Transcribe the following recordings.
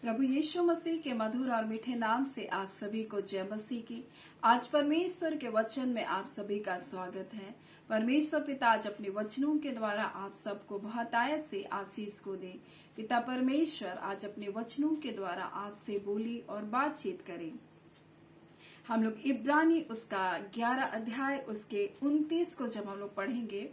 प्रभु यीशु मसीह के मधुर और मीठे नाम से आप सभी को जय मसीह की। आज परमेश्वर के वचन में आप सभी का स्वागत है। परमेश्वर पिता आज अपने वचनों के द्वारा आप सबको बहुतायत से आशीष को दे। पिता परमेश्वर आज अपने वचनों के द्वारा आपसे बोली और बातचीत करें। हम लोग इब्रानी उसका 11 अध्याय उसके 29 को जब हम लोग पढ़ेंगे,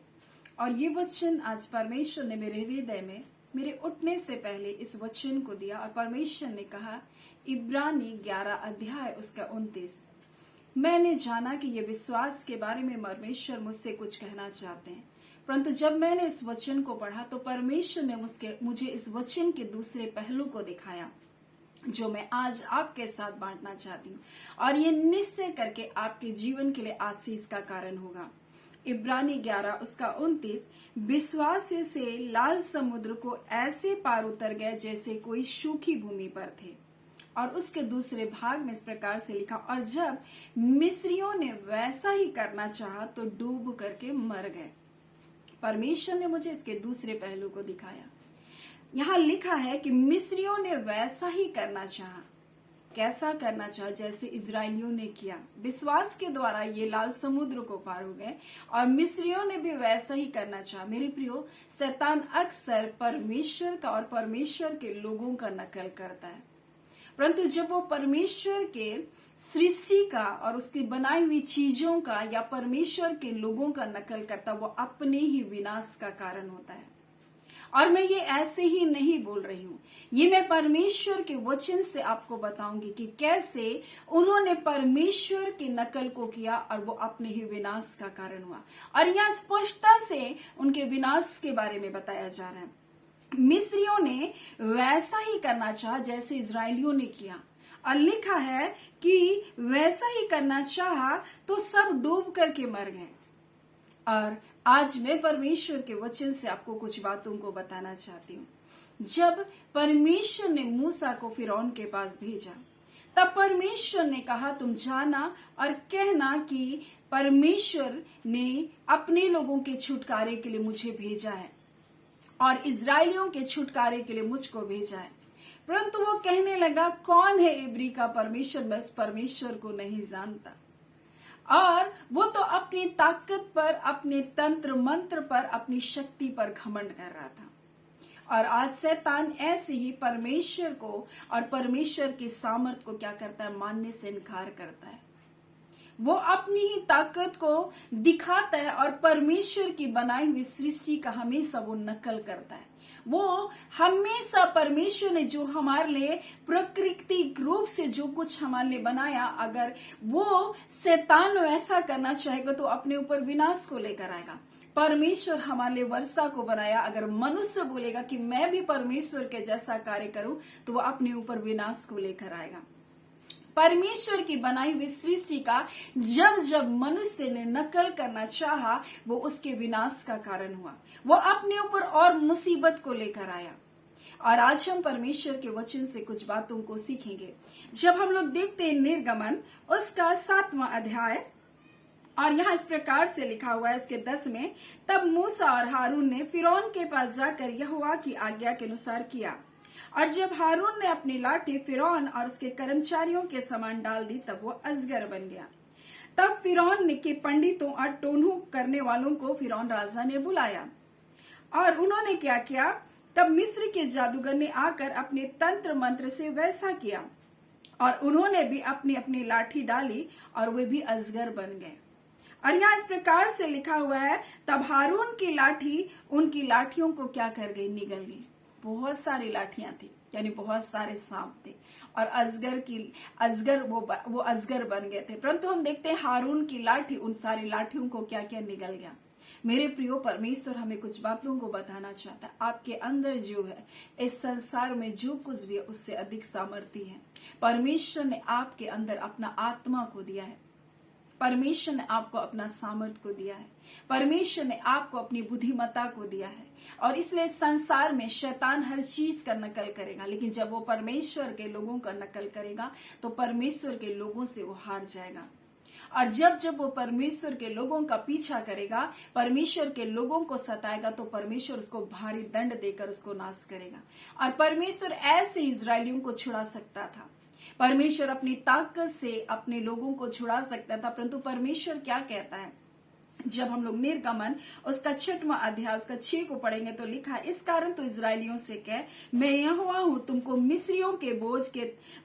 और ये वचन आज परमेश्वर ने मेरे हृदय में मेरे उठने से पहले इस वचन को दिया, और परमेश्वर ने कहा इब्रानी 11 अध्याय उसका 29। मैंने जाना कि ये विश्वास के बारे में परमेश्वर मुझसे कुछ कहना चाहते हैं, परंतु जब मैंने इस वचन को पढ़ा तो परमेश्वर ने मुझे इस वचन के दूसरे पहलू को दिखाया, जो मैं आज आपके साथ बांटना चाहती हूँ, और ये निश्चय करके आपके जीवन के लिए आशीष का कारण होगा। इब्रानी 11 उसका 29, विश्वास से लाल समुद्र को ऐसे पार उतर गए जैसे कोई सूखी भूमि पर थे। और उसके दूसरे भाग में इस प्रकार से लिखा, और जब मिस्रियों ने वैसा ही करना चाहा तो डूब करके मर गए। परमेश्वर ने मुझे इसके दूसरे पहलू को दिखाया। यहाँ लिखा है कि मिस्रियों ने वैसा ही करना चाहा। कैसा करना चाहा? जैसे इजरायलियों ने किया। विश्वास के द्वारा ये लाल समुद्र को पार हो गए, और मिस्रियों ने भी वैसा ही करना चाहा। मेरे प्रियो, शैतान अक्सर परमेश्वर का और परमेश्वर के लोगों का नकल करता है, परंतु जब वो परमेश्वर के सृष्टि का और उसकी बनाई हुई चीजों का या परमेश्वर के लोगों का नकल करता, वो अपने ही विनाश का कारण होता है। और मैं ये ऐसे ही नहीं बोल रही हूँ, ये मैं परमेश्वर के वचन से आपको बताऊंगी कि कैसे उन्होंने परमेश्वर की नकल को किया और वो अपने ही विनाश का कारण हुआ। और यहाँ स्पष्टता से उनके विनाश के बारे में बताया जा रहा है। मिस्रियों ने वैसा ही करना चाहा जैसे इजरायलियों ने किया, और लिखा है कि वैसा ही करना चाहा तो सब डूब करके मर गए। और आज मैं परमेश्वर के वचन से आपको कुछ बातों को बताना चाहती हूँ। जब परमेश्वर ने मूसा को फिरौन के पास भेजा, तब परमेश्वर ने कहा तुम जाना और कहना कि परमेश्वर ने अपने लोगों के छुटकारे के लिए मुझे भेजा है और इजरायलियों के छुटकारे के लिए मुझको भेजा है। परंतु वो कहने लगा, कौन है इब्री का परमेश्वर? मैं इस परमेश्वर को नहीं जानता। और वो तो अपनी ताकत पर, अपने तंत्र मंत्र पर, अपनी शक्ति पर घमंड कर रहा था। और आज शैतान ऐसे ही परमेश्वर को और परमेश्वर की सामर्थ को क्या करता है? मानने से इनकार करता है। वो अपनी ही ताकत को दिखाता है और परमेश्वर की बनाई हुई सृष्टि का हमेशा वो नकल करता है। वो हमेशा परमेश्वर ने जो हमारे लिए प्राकृतिक रूप से जो कुछ हमारे लिए बनाया, अगर वो शैतान ऐसा करना चाहेगा तो अपने ऊपर विनाश को लेकर आएगा। परमेश्वर हमारे लिए वर्षा को बनाया, अगर मनुष्य बोलेगा कि मैं भी परमेश्वर के जैसा कार्य करूं तो वो अपने ऊपर विनाश को लेकर आएगा। परमेश्वर की बनाई हुई सृष्टि का जब जब मनुष्य ने नकल करना चाहा, वो उसके विनाश का कारण हुआ। वो अपने ऊपर और मुसीबत को लेकर आया। और आज हम परमेश्वर के वचन से कुछ बातों को सीखेंगे। जब हम लोग देखते हैं निर्गमन उसका 7वां अध्याय, और यहाँ इस प्रकार से लिखा हुआ है उसके 10 में, तब मूसा और हारून ने फिरौन के पास जाकर यहोवा की आज्ञा के अनुसार किया, और जब हारून ने अपनी लाठी फिरौन और उसके कर्मचारियों के समान डाल दी, तब वो अजगर बन गया। तब फिरौन ने के पंडितों और टोनू करने वालों को फिरौन राजा ने बुलाया, और उन्होंने क्या किया? तब मिस्र के जादूगर ने आकर अपने तंत्र मंत्र से वैसा किया, और उन्होंने भी अपनी अपनी लाठी डाली और वे भी अजगर बन गए। और यहाँ इस प्रकार से लिखा हुआ है, तब हारून की लाठी उनकी लाठियों को क्या कर गई? निगल गई। बहुत सारी लाठियां थी, यानी बहुत सारे सांप थे, और वो अजगर बन गए थे। परंतु हम देखते हैं हारून की लाठी उन सारी लाठियों को क्या क्या निगल गया। मेरे प्रियो, परमेश्वर हमें कुछ बातों को बताना चाहता है। आपके अंदर जो है, इस संसार में जो कुछ भी है, उससे अधिक सामर्थ्य है। परमेश्वर ने आपके अंदर अपना आत्मा को दिया है। परमेश्वर ने आपको अपना सामर्थ्य को दिया है। परमेश्वर ने आपको अपनी बुद्धिमत्ता को दिया है, और इसलिए संसार में शैतान हर चीज का नकल करेगा, लेकिन जब वो परमेश्वर के लोगों का नकल करेगा तो परमेश्वर के लोगों से वो हार जाएगा। और जब जब वो परमेश्वर के लोगों का पीछा करेगा, परमेश्वर के लोगों को सताएगा, तो परमेश्वर उसको भारी दंड देकर उसको नाश करेगा। और परमेश्वर ऐसे इजरायलियों को छुड़ा सकता था, परमेश्वर अपनी ताकत से अपने लोगों को छुड़ा सकता था, परंतु परमेश्वर क्या कहता है, जब हम लोग निर्गमन उसका 6वां अध्याय उसका 6 को पढ़ेंगे तो लिखा है, इस कारण तो इजरायलियों से कह, मैं यहोवा हूं, तुमको मिस्रियों के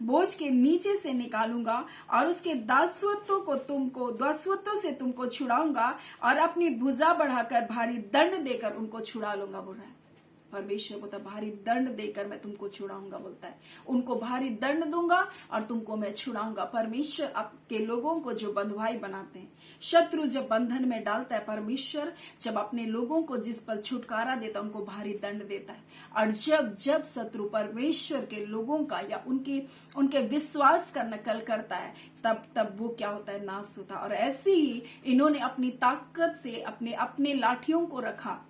बोझ के नीचे से निकालूंगा और उसके दासत्व से तुमको छुड़ाऊंगा और अपनी भुजा बढ़ाकर भारी दंड देकर उनको छुड़ा लूंगा। बोल रहा है परमेश्वर बोलता है, भारी दंड देकर मैं तुमको छुड़ाऊंगा। बोलता है उनको भारी दंड दूंगा और तुमको मैं छुड़ाऊंगा। परमेश्वर आपके लोगों को जो बंधुआई बनाते हैं, शत्रु जब बंधन में डालता है, परमेश्वर जब अपने लोगों को जिस पल छुटकारा देता है उनको भारी दंड देता है। और जब जब शत्रु परमेश्वर के लोगों का या उनके विश्वास का नकल करता है, तब वो क्या होता है, नाश होता है। और ऐसे ही इन्होंने अपनी ताकत से अपने लाठियों को रखा।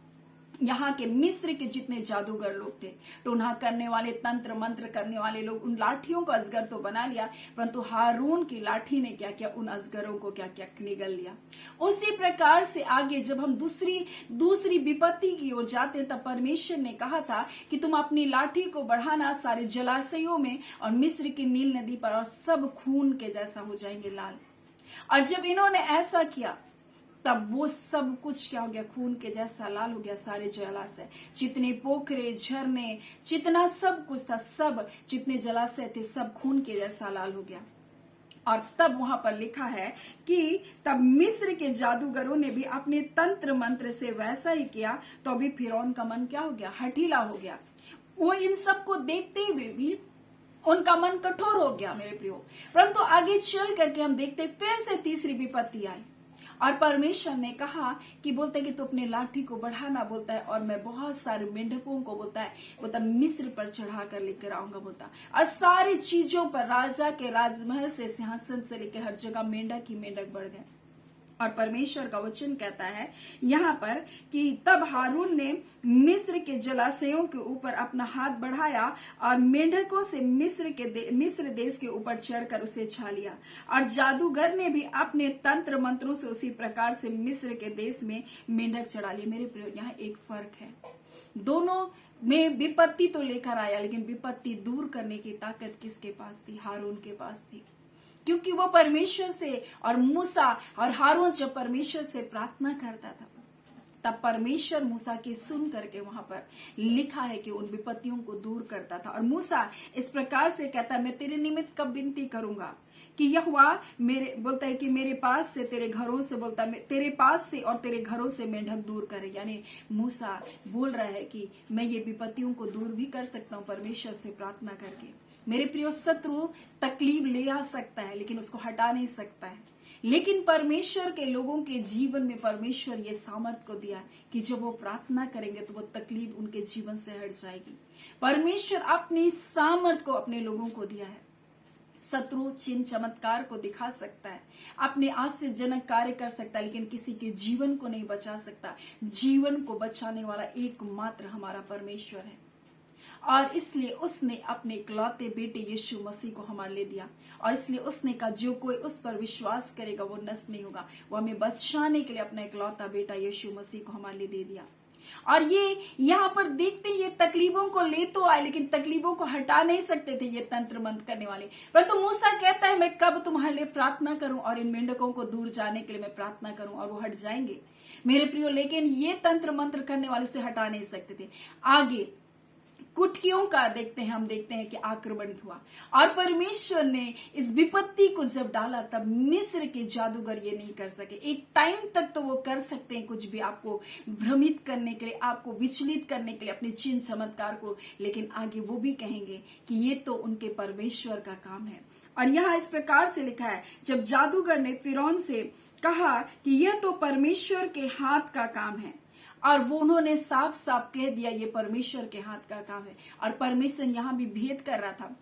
यहाँ के मिस्र के जितने जादूगर लोग थे, टोना करने वाले, तंत्र मंत्र करने वाले लोग, उन लाठियों को अजगर तो बना लिया, परंतु हारून की लाठी ने क्या किया, उन अजगरों को क्या क्या निगल लिया। उसी प्रकार से आगे जब हम दूसरी विपत्ति की ओर जाते हैं, तब परमेश्वर ने कहा था कि तुम अपनी लाठी को बढ़ाना सारे जलाशयों में और मिस्र की नील नदी पर, और सब खून के जैसा हो जाएंगे, लाल। और जब इन्होंने ऐसा किया तब वो सब कुछ क्या हो गया, खून के जैसा लाल हो गया। सारे जलाशय, जितने पोखरे, झरने, जितना सब कुछ था, सब जितने जलाशय थे, सब खून के जैसा लाल हो गया। और तब वहां पर लिखा है कि तब मिस्र के जादूगरों ने भी अपने तंत्र मंत्र से वैसा ही किया, तो अभी फिरौन का मन क्या हो गया, हठीला हो गया। वो इन सब को देखते हुए भी उनका मन कठोर हो गया मेरे प्रियो। परंतु आगे चल करके हम देखते फिर से तीसरी विपत्ति आई और परमेश्वर ने कहा कि बोलते कि तू अपने लाठी को बढ़ाना, बोलता है, और मैं बहुत सारे मेंढकों को बोलता मिस्र पर चढ़ा कर लेकर आऊंगा। बोलता और सारी चीजों पर, राजा के राजमहल से, सिंहासन से लेकर हर जगह मेंढक ही मेंढक बढ़ गए। और परमेश्वर का वचन कहता है यहाँ पर कि तब हारून ने मिस्र के जलाशयों के ऊपर अपना हाथ बढ़ाया और मेंढकों से मिस्र देश के ऊपर चढ़कर उसे छा लिया। और जादूगर ने भी अपने तंत्र मंत्रों से उसी प्रकार से मिस्र के देश में मेंढक चढ़ा लिए। मेरे प्रिय, यहाँ एक फर्क है, दोनों में विपत्ति तो लेकर आया, लेकिन विपत्ति दूर करने की ताकत किसके पास थी, हारून के पास थी, क्योंकि वो परमेश्वर से, और मूसा और हारून जब परमेश्वर से प्रार्थना करता था, तब परमेश्वर मूसा की सुन करके वहां पर लिखा है कि उन विपत्तियों को दूर करता था। और मूसा इस प्रकार से कहता है, मैं तेरे निमित्त कब विनती करूंगा कि यहोवा मेरे, बोलता है कि मेरे पास से, तेरे घरों से, बोलता है तेरे पास से और तेरे घरों से मेंढक दूर करे। यानी मूसा बोल रहा है कि मैं ये विपत्तियों को दूर भी कर सकता हूँ परमेश्वर से प्रार्थना करके। मेरे प्रियो, शत्रु तकलीफ ले आ सकता है लेकिन उसको हटा नहीं सकता है। लेकिन परमेश्वर के लोगों के जीवन में परमेश्वर ये सामर्थ को दिया कि जब वो प्रार्थना करेंगे तो वो तकलीफ उनके जीवन से हट जाएगी। परमेश्वर अपनी सामर्थ को अपने लोगों को दिया है। शत्रु चिन्ह चमत्कार को दिखा सकता है, अपने आश्चर्यजनक कार्य कर सकता है, लेकिन किसी के जीवन को नहीं बचा सकता। जीवन को बचाने वाला एकमात्र हमारा परमेश्वर है। और इसलिए उसने अपने इकलौते बेटे यीशु मसीह को हमारे लिए दिया। और इसलिए उसने कहा जो कोई उस पर विश्वास करेगा वो नष्ट नहीं होगा। वो हमें बचाने के लिए अपना इकलौता बेटा यीशु मसीह को हमारे लिए दे दिया। और ये यहाँ पर देखते ये तकलीफों को ले तो आए, लेकिन तकलीफों को हटा नहीं सकते थे ये तंत्र मंत्र करने वाले। परंतु मूसा कहता है, मैं कब तुम्हारे लिए प्रार्थना करूं और इन मेंढकों को दूर जाने के लिए मैं प्रार्थना करूं और वो हट जाएंगे मेरे प्रियो। लेकिन ये तंत्र मंत्र करने वाले से हटा नहीं सकते थे। आगे कुटकियों का देखते हैं, हम देखते हैं कि आक्रमण हुआ और परमेश्वर ने इस विपत्ति को जब डाला तब मिस्र के जादूगर ये नहीं कर सके। एक टाइम तक तो वो कर सकते हैं कुछ भी, आपको भ्रमित करने के लिए, आपको विचलित करने के लिए अपने चिन्ह चमत्कार को, लेकिन आगे वो भी कहेंगे कि ये तो उनके परमेश्वर का काम है। और यहाँ इस प्रकार से लिखा है, जब जादूगर ने फिरौन से कहा कि यह तो परमेश्वर के हाथ का काम है, और वो उन्होंने साफ साफ कह दिया ये परमेश्वर के हाथ का काम है। और परमेश्वर यहाँ भी भेद कर रहा था।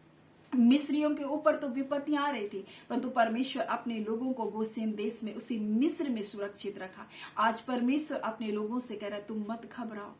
मिस्रियों के ऊपर तो विपत्तियां आ रही थी, परंतु परमेश्वर अपने लोगों को गोसेन देश में, उसी मिस्र में सुरक्षित रखा। आज परमेश्वर अपने लोगों से कह रहा है, तुम मत घबराओ,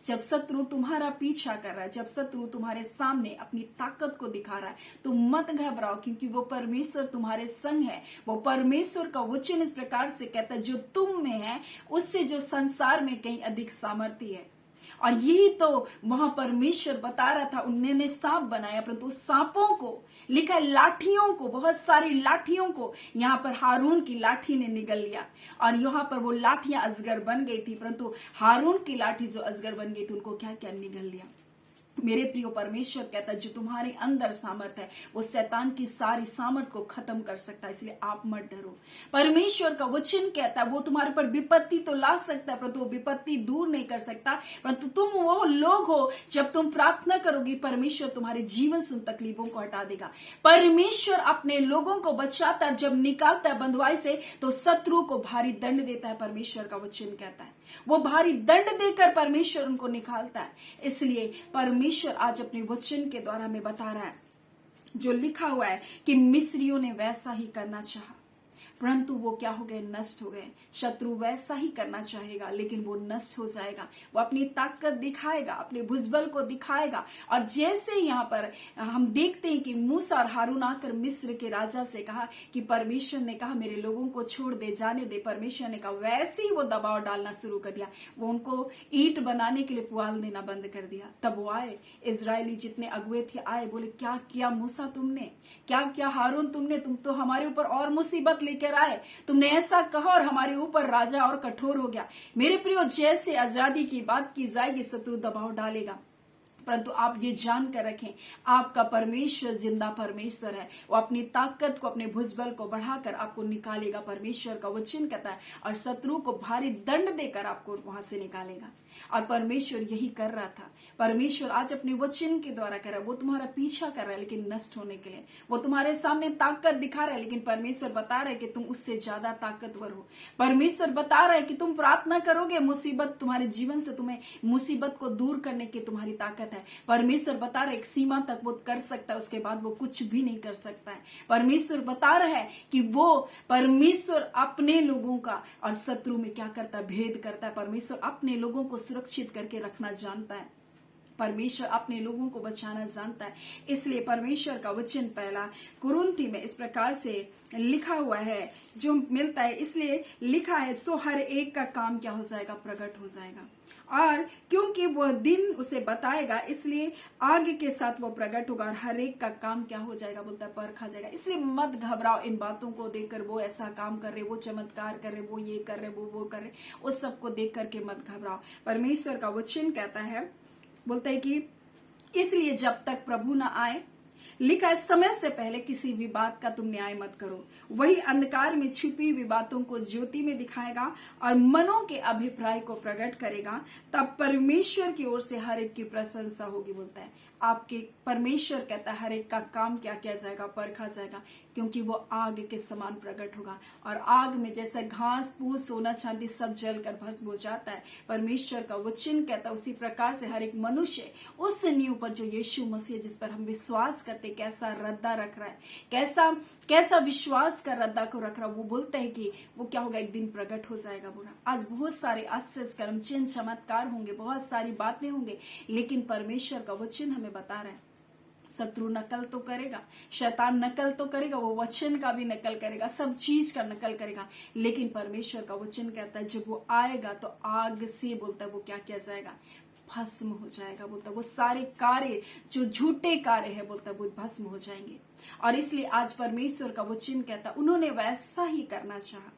जब शत्रु तुम्हारा पीछा कर रहा है, जब शत्रु तुम्हारे सामने अपनी ताकत को दिखा रहा है, तो मत घबराओ, क्योंकि वो परमेश्वर तुम्हारे संग है। वो परमेश्वर का वचन इस प्रकार से कहता है, जो तुम में है उससे जो संसार में कहीं अधिक सामर्थ्य है। और यही तो वहां परमेश्वर बता रहा था, उन्होंने सांप बनाया, परंतु सांपों को लिखा लाठियों को, बहुत सारी लाठियों को यहाँ पर हारून की लाठी ने निगल लिया, और यहाँ पर वो लाठियां अजगर बन गई थी, परंतु हारून की लाठी जो अजगर बन गई थी उनको क्या क्या निगल लिया। मेरे प्रियो, परमेश्वर कहता है जो तुम्हारे अंदर सामर्थ है वो शैतान की सारी सामर्थ को खत्म कर सकता है, इसलिए आप मत डरो। परमेश्वर का वचन कहता है वो तुम्हारे पर विपत्ति तो ला सकता है, परंतु वो विपत्ति दूर नहीं कर सकता, परंतु तुम वो लोग हो, जब तुम प्रार्थना करोगी परमेश्वर तुम्हारे जीवन से उन तकलीफों को हटा देगा। परमेश्वर अपने लोगों को बचाता है, जब निकालता है बंधुआई से तो शत्रु को भारी दंड देता है। परमेश्वर का वचन कहता है वो भारी दंड देकर परमेश्वर उनको निकालता है। इसलिए परमेश्वर आज अपने वचन के द्वारा हमें बता रहा है, जो लिखा हुआ है कि मिस्रियों ने वैसा ही करना चाहा, परंतु वो क्या हो गए, नष्ट हो गए। शत्रु वैसा ही करना चाहेगा लेकिन वो नष्ट हो जाएगा। वो अपनी ताकत दिखाएगा, अपने भुजबल को दिखाएगा। और जैसे यहाँ पर हम देखते हैं कि मूसा और हारून आकर मिस्र के राजा से कहा कि परमेश्वर ने कहा मेरे लोगों को छोड़ दे, जाने दे, परमेश्वर ने कहा, वैसे ही वो दबाव डालना शुरू कर दिया। वो उनको ईंट बनाने के लिए पुआल देना बंद कर दिया। तब वो आए, इजरायली जितने अगुए थे आए, बोले क्या किया मूसा तुमने, क्या किया हारून तुमने, तुम तो हमारे ऊपर और मुसीबत लेकर आए, तुमने ऐसा कहा और हमारे ऊपर राजा और कठोर हो गया। मेरे प्रियो, जैसे आजादी की बात की जाएगी शत्रु दबाव डालेगा, परंतु आप ये जान कर रखें आपका परमेश्वर जिंदा परमेश्वर है। वो अपनी ताकत को, अपने भुजबल को बढ़ाकर आपको निकालेगा। परमेश्वर का वचन कहता है, और शत्रु को भारी दंड देकर आपको वहां से निकालेगा। और परमेश्वर यही कर रहा था। परमेश्वर आज अपने वचन के द्वारा कर रहा है। वो तुम्हारा पीछा कर रहा है लेकिन नष्ट होने के लिए। वो तुम्हारे सामने ताकत दिखा रहा है लेकिन परमेश्वर बता रहा है कि तुम उससे ज्यादा ताकतवर हो। परमेश्वर बता रहा है कि तुम प्रार्थना करोगे, मुसीबत तुम्हारे जीवन से, तुम्हें मुसीबत को दूर करने की तुम्हारी ताकत है। परमेश्वर बता रहा है एक सीमा तक वो कर सकता है, उसके बाद वो कुछ भी नहीं कर सकता है। परमेश्वर बता रहा है कि वो परमेश्वर अपने लोगों का और शत्रु में क्या करता है, भेद करता है। परमेश्वर अपने लोगों को सुरक्षित करके रखना जानता है। परमेश्वर अपने लोगों को बचाना जानता है। इसलिए परमेश्वर का वचन पहला कुरिन्थी में इस प्रकार से लिखा हुआ है जो मिलता है। इसलिए लिखा है सो हर एक का काम क्या हो जाएगा, प्रकट हो जाएगा। और क्योंकि वह दिन उसे बताएगा इसलिए आग के साथ वो प्रकट होगा और हर एक का काम क्या हो जाएगा, बोलता है परखा जाएगा। इसलिए मत घबराओ इन बातों को देखकर, वो ऐसा काम कर रहे, वो चमत्कार कर रहे, वो ये कर रहे, वो कर रहे, उस सब को देख करके मत घबराओ। परमेश्वर का वचन कहता है, बोलता है कि इसलिए जब तक प्रभु न आए, लिखा है समय से पहले किसी भी बात का तुम न्याय मत करो। वही अंधकार में छिपी हुई बातों को ज्योति में दिखाएगा और मनों के अभिप्राय को प्रकट करेगा। तब परमेश्वर की ओर से हर एक की प्रशंसा होगी। बोलता है आपके परमेश्वर कहता है हर एक का काम क्या किया जाएगा, परखा जाएगा, क्योंकि वो आग के समान प्रकट होगा। और आग में जैसे घास फूस सोना चांदी सब जलकर भस्म हो जाता है, परमेश्वर का वचन कहता है उसी प्रकार से हर एक मनुष्य उस नींव पर जो यीशु मसीह जिस पर हम विश्वास करते कैसा रद्दा रख रहा है, कैसा विश्वास का रद्दा को रख रहा है, वो बोलते हैं कि वो क्या होगा, एक दिन प्रकट हो जाएगा। बुरा आज बहुत सारे आश्चर्य कर्म चिन्ह चमत्कार होंगे, बहुत सारी बातें होंगे, लेकिन परमेश्वर का वचन हमें बता रहा है शत्रु नकल तो करेगा, शैतान नकल तो करेगा, वो वचन का भी नकल करेगा, सब चीज का नकल करेगा, लेकिन परमेश्वर का वचन कहता है जब वो आएगा तो आग से, बोलता है वो क्या किया जाएगा, भस्म हो जाएगा। बोलता है वो सारे कार्य जो झूठे कार्य है, बोलता है वो भस्म हो जाएंगे। और इसलिए आज परमेश्वर का वचन कहता है उन्होंने वैसा ही करना चाहा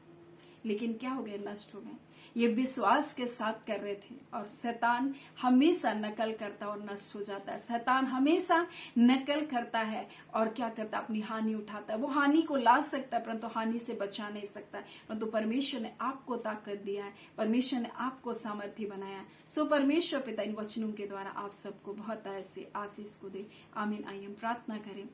लेकिन क्या हो गए, नष्ट हो गए। ये विश्वास के साथ कर रहे थे और शैतान हमेशा नकल करता और नष्ट हो जाता है। शैतान हमेशा नकल करता है और क्या करता है, अपनी हानि उठाता है। वो हानि को ला सकता है परंतु हानि से बचा नहीं सकता है। परंतु परमेश्वर ने आपको ताकत दिया है, परमेश्वर ने आपको सामर्थ्य बनाया है। सो परमेश्वर पिता इन वचनों के द्वारा आप सबको बहुत ऐसे आशीष को दे। आमीन। आइए हम प्रार्थना करें।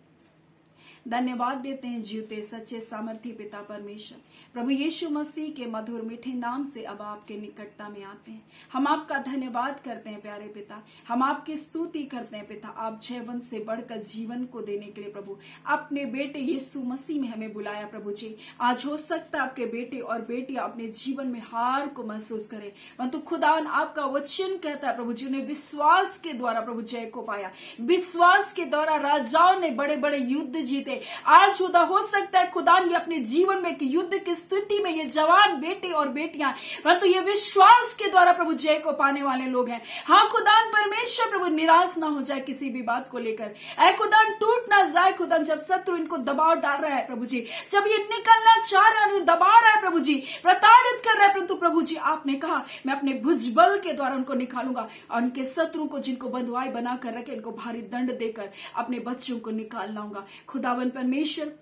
धन्यवाद देते हैं जीवते सच्चे सामर्थी पिता परमेश्वर। प्रभु यीशु मसीह के मधुर मीठे नाम से अब आपके निकटता में आते हैं। हम आपका धन्यवाद करते हैं प्यारे पिता, हम आपकी स्तुति करते हैं पिता। आप जीवन से बढ़कर जीवन को देने के लिए प्रभु अपने बेटे यीशु मसीह में हमें बुलाया प्रभु जी। आज हो सकता है आपके बेटे और बेटियां अपने जीवन में हार को महसूस करें, परंतु खुदावन आपका वचन कहता है प्रभु जी उन्हें विश्वास के द्वारा प्रभु जय को पाया। विश्वास के द्वारा राजाओं ने बड़े बड़े युद्ध जीते। आज खुदा हो सकता है खुदान ये अपने जीवन में एक युद्ध की स्थिति में ये जवान बेटे और बेटियां, परंतु ये विश्वास के द्वारा प्रभु जय को पाने वाले लोग हैं। हाँ खुदान परमेश्वर प्रभु निराश ना हो जाए किसी भी बात को लेकर, ऐ खुदान टूट ना जाए खुदान जब शत्रु इनको दबाव डाल रहा है प्रभु जी, जब ये निकलना चाह रहे हैं दबा रहा है प्रभु जी, प्रताड़ित कर रहा है, परंतु प्रभु जी आपने कहा मैं अपने भुजबल के द्वारा उनको निकालूंगा और उनके शत्रु को जिनको बंधुआई बना कर रखे इनको भारी दंड देकर अपने बच्चों को निकाल लाऊंगा। खुदावन परमेश्वर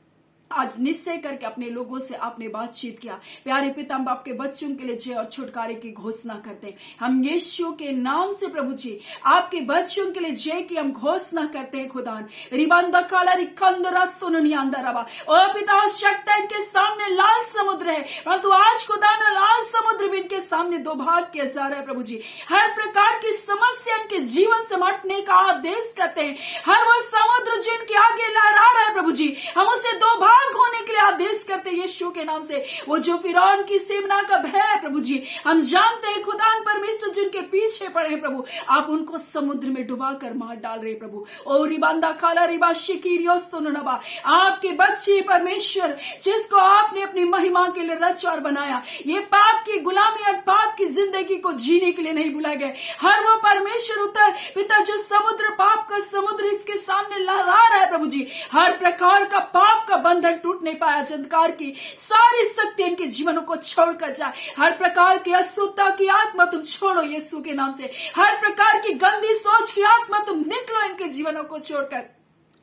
आज निश्चय करके अपने लोगों से आपने बातचीत किया। प्यारे पिता हम आपके बच्चों के लिए जय और छुटकारे की घोषणा करते हैं। हम यीशु के नाम से प्रभु जी आपके बच्चों के लिए जय की हम घोषणा करते हैं। खुदान रिबांदा काला रिखंद रस्तो रबा ओ पिता शक्ति के सामने लाल समुद्र है, परंतु आज खुदान लाल समुद्र भी इनके सामने दो भाग किया जा रहा है प्रभु जी। हर प्रकार की समस्या इनके जीवन से मटने का आदेश करते हैं। हर वो समुद्र जिनके आगे लहरा रहा है प्रभु जी हम उसे दो भाग होने के लिए आदेश करते हैं यीशु के नाम से। वो जो फिरौन की सेना का भय है प्रभु जी हम जानते हैं खुदान परमेश्वर जिनके पीछे पड़े हैं प्रभु आप उनको समुद्र में डुबा कर मार डाल रहे प्रभु। ओ रिबांदा खाला रिबा शिकीरियोस्तो नबा आपके बच्चे परमेश्वर जिसको आपने अपनी महिमा के लिए रचा और बनाया, ये पाप की गुलामी और पाप की जिंदगी को जीने के लिए नहीं बुलाए गए। हर वो परमेश्वर उतर पिता जो समुद्र पाप का समुद्र इसके सामने लहरा रहा है प्रभु जी, हर प्रकार का पाप का बंधन टूट नहीं पाया। अंधकार की सारी शक्ति इनके जीवनों को छोड़कर जाए। हर प्रकार की अशुद्धता की आत्मा तुम छोड़ो यीशु के नाम से। हर प्रकार की गंदी सोच की आत्मा तुम निकलो इनके जीवनों को छोड़कर।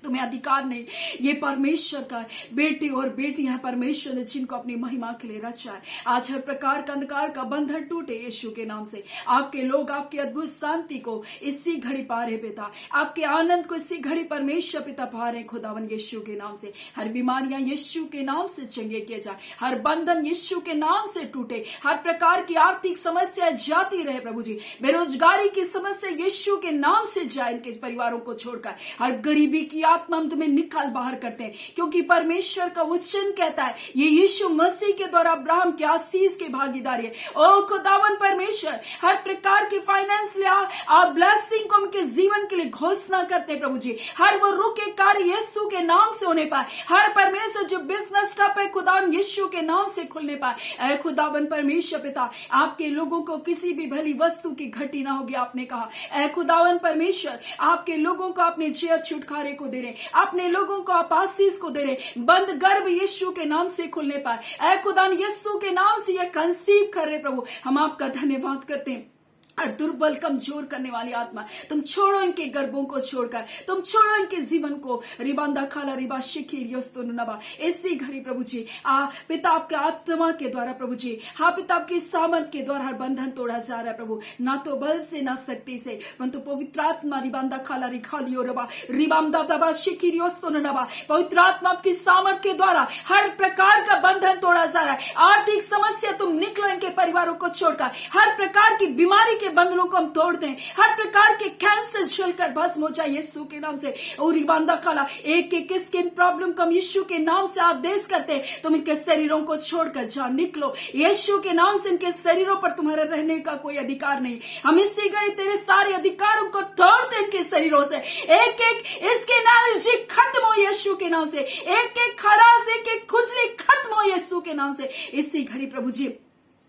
तुम्हें अधिकार नहीं, ये परमेश्वर का बेटे और बेटियां हैं परमेश्वर ने जिनको अपनी महिमा के लिए रचा है। आज हर प्रकार का अंधकार का बंधन टूटे यीशु के नाम से। आपके लोग आपकी अद्भुत शांति को इसी घड़ी पा रहे पिता, आपके आनंद को इसी घड़ी परमेश्वर पिता पा रहे खुदावन यीशु के नाम से। हर बीमारियां यीशु के नाम से चंगे किए जाए, हर बंधन यीशु के नाम से टूटे, हर प्रकार की आर्थिक समस्या जाती रहे प्रभु जी। बेरोजगारी की समस्या यीशु के नाम से जाए इनके परिवारों को छोड़कर। हर गरीबी की आत्मा हम तुम्हें निकाल बाहर करते हैं, क्योंकि परमेश्वर का वचन कहता है ये यीशु मसीह के द्वारा अब्राहम के आशीष के भागीदारी है। ओ खुदावन परमेश्वर हर प्रकार की फाइनेंशियल आप ब्लेसिंग को उनके जीवन के लिए घोषणा करते हैं प्रभु जी। हर वो रुके कार्य यीशु के नाम से होने पाए, हर परमेश्वर जो बिजनेस ठप है खुदावन यीशु के नाम से खुलने पाए। ऐ खुदावन परमेश्वर पिता आपके लोगों को किसी भी भली वस्तु की घटी ना होगी आपने कहा। ऐ खुदावन परमेश्वर आपके लोगों को अपने जय छुटकारे को दे रहे, अपने लोगों को आप आशीष को दे रहे, बंद गर्भ यीशु के नाम से खुलने पाए। ऐ खुदान यीशु के नाम से ये कंसीव कर रहे प्रभु हम आपका धन्यवाद करते हैं। और दुर्बल कमजोर करने वाली आत्मा तुम छोड़ो इनके गर्भों को छोड़कर, तुम छोड़ो इनके जीवन को। रिबांदा खाला रिबा शिखिरियोस्तुनबा इसी घड़ी प्रभु जी पिता आपके आत्मा के द्वारा प्रभु जी हाँ पिता आपकी सामर्थ के द्वारा हर बंधन तोड़ा जा रहा है प्रभु, ना तो बल से ना शक्ति से परंतु पवित्र आत्मा। रिबांदा खाला रिखालियो रबा रिबांदा दबा शिखिरियोस्तुनबा पवित्र आत्मा आपकी सामर्थ के द्वारा हर प्रकार का बंधन तोड़ा जा रहा है। आर्थिक समस्या तुम निकलो इनके परिवारों को छोड़कर, हर प्रकार की बीमारी के बंधनों को हम तोड़ दें, हर प्रकार के कैंसर जलकर भस्म हो जाए यीशु के नाम से। और रिबांदा खाला एक एक स्किन प्रॉब्लम को हम यीशु के नाम से आदेश करते हैं तुम इनके शरीरों को छोड़कर जाओ, निकलो यीशु के नाम से। इनके शरीरों पर तुम्हारे रहने का कोई अधिकार नहीं। हम इसी घड़ी तेरे सारे अधिकारों को तोड़ते इनके शरीरों से। एक एक इसके एलर्जी खत्म हो यीशु के नाम से, एक एक खराश एक एक खुजली खत्म हो यीशु के नाम से। इसी घड़ी प्रभु जी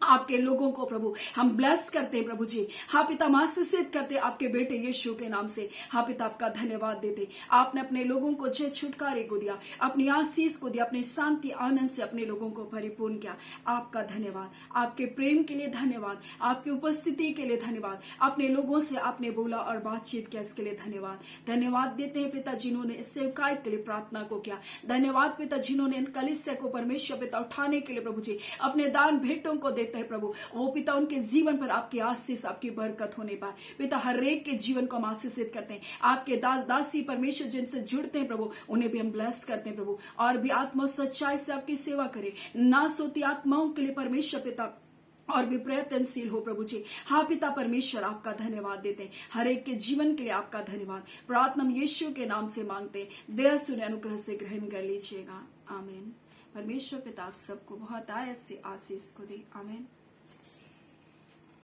आपके लोगों को प्रभु हम ब्लेस करते हैं प्रभु जी। हाँ पिता हम आशीषित करते आपके बेटे यीशु के नाम से। हाँ पिता आपका धन्यवाद देते, आपने अपने लोगों को जय छुटकारे को दिया, अपनी आशीष को दिया, अपनी शांति आनंद से अपने लोगों को परिपूर्ण किया। आपका धन्यवाद, आपके प्रेम के लिए धन्यवाद, आपकी उपस्थिति के लिए धन्यवाद। अपने लोगों से आपने बोला और बातचीत किया इसके लिए धन्यवाद। धन्यवाद देते हैं पिता जिन्होंने इस सेवकाई के लिए प्रार्थना को किया। धन्यवाद पिता जिन्होंने इन कलीसिया को परमेश्वर पिता उठाने के लिए प्रभु जी अपने दान भेंटों को देते देते हैं प्रभु, ओ पिता उनके जीवन पर आपकी आशीष, आपकी बरकत होने पाए। पिता हर एक के जीवन को हम आशीषित करते हैं। आपके दासी परमेश्वर जिनसे जुड़ते हैं प्रभु, उन्हें भी हम ब्लेस करते हैं प्रभु, और भी आत्मा सच्चाई से आपकी सेवा करें। नाश होती आत्माओं के लिए परमेश्वर पिता और भी प्रयत्नशील हो प्रभु जी। हाँ पिता परमेश्वर, आपका धन्यवाद देते हैं, हर एक के जीवन के लिए आपका धन्यवाद। प्रार्थना हम यीशु के नाम से मांगते हैं, दया सुने अनुग्रह से ग्रहण कर लीजिएगा। आमीन। परमेश्वर पिता आप सबको बहुत आयत से आशीष को दे। आमीन।